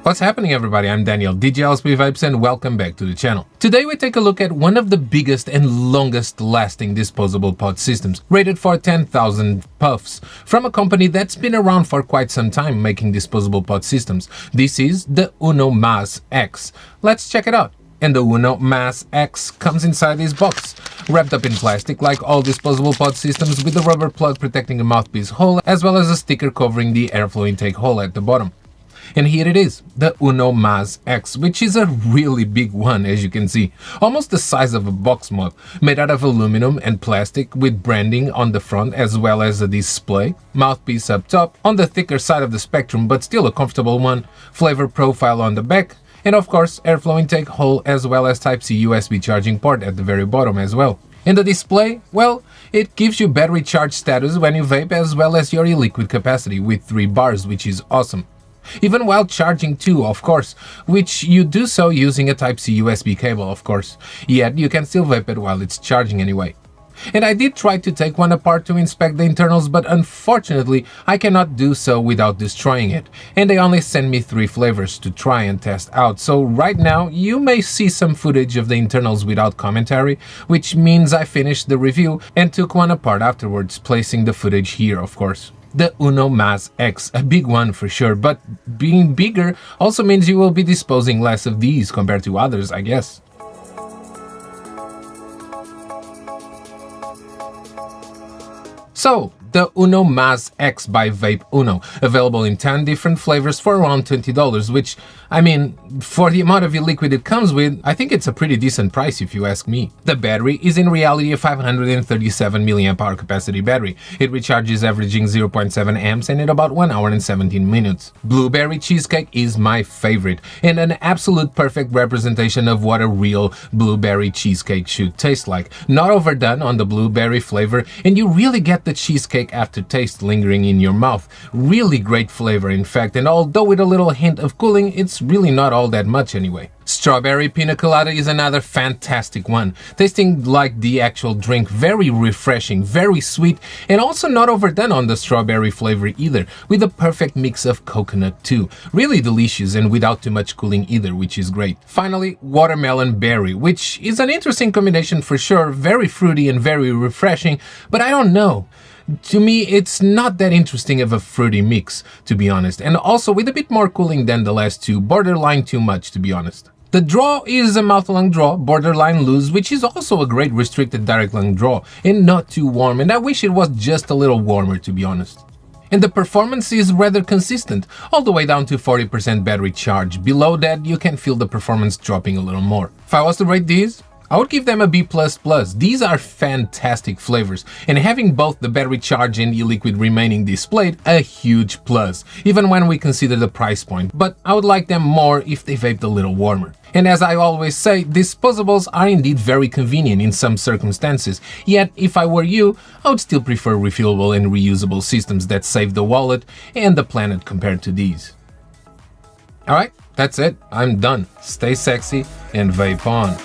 What's happening, everybody? I'm Daniel, DJLsbVapes, and welcome back to the channel. Today we take a look at one of the biggest and longest lasting disposable pod systems, rated for 10,000 puffs, from a company that's been around for quite some time making disposable pod systems. This is the UNOVERSE X. Let's check it out. And the UNOVERSE X comes inside this box, wrapped up in plastic like all disposable pod systems, with a rubber plug protecting the mouthpiece hole, as well as a sticker covering the airflow intake hole at the bottom. And here it is, the UNOVERSE X, which is a really big one, as you can see, almost the size of a box mod, made out of aluminum and plastic, with branding on the front as well as a display, mouthpiece up top, on the thicker side of the spectrum but still a comfortable one, flavor profile on the back, and of course airflow intake hole as well as Type-C USB charging port at the very bottom as well. In the display, well, it gives you battery charge status when you vape as well as your e-liquid capacity with 3 bars, which is awesome. Even while charging too, of course, which you do so using a Type-C USB cable, of course, yet you can still vape it while it's charging anyway. And I did try to take one apart to inspect the internals, but unfortunately I cannot do so without destroying it, and they only sent me 3 flavors to try and test out, so right now you may see some footage of the internals without commentary, which means I finished the review and took one apart afterwards, placing the footage here, of course. The UNOVERSE X, a big one for sure, but being bigger also means you will be disposing less of these compared to others, I guess. So, the UNOVERSE X by Vape Uno, available in 10 different flavors for around $20, which, I mean, for the amount of e-liquid it comes with, I think it's a pretty decent price if you ask me. The battery is in reality a 537 mAh capacity battery. It recharges averaging 0.7 amps and in about 1 hour and 17 minutes. Blueberry cheesecake is my favorite, and an absolute perfect representation of what a real blueberry cheesecake should taste like. Not overdone on the blueberry flavor, and you really get the cheesecake aftertaste lingering in your mouth. Really great flavor, in fact, and although with a little hint of cooling, it's really not all that much anyway. Strawberry pina colada is another fantastic one, tasting like the actual drink, very refreshing, very sweet, and also not overdone on the strawberry flavor either, with a perfect mix of coconut too. Really delicious and without too much cooling either, which is great. Finally, watermelon berry, which is an interesting combination for sure, very fruity and very refreshing, but I don't know. To me, it's not that interesting of a fruity mix, to be honest, and also with a bit more cooling than the last two, borderline too much, to be honest. The draw is a mouth-lung draw, borderline loose, which is also a great restricted direct lung draw, and not too warm, and I wish it was just a little warmer, to be honest. And the performance is rather consistent, all the way down to 40% battery charge. Below that, you can feel the performance dropping a little more. If I was to rate these, I would give them a B++. These are fantastic flavors, and having both the battery charge and e-liquid remaining displayed, a huge plus, even when we consider the price point, but I would like them more if they vaped a little warmer. And as I always say, disposables are indeed very convenient in some circumstances, yet if I were you, I would still prefer refillable and reusable systems that save the wallet and the planet compared to these. Alright, that's it, I'm done. Stay sexy and vape on.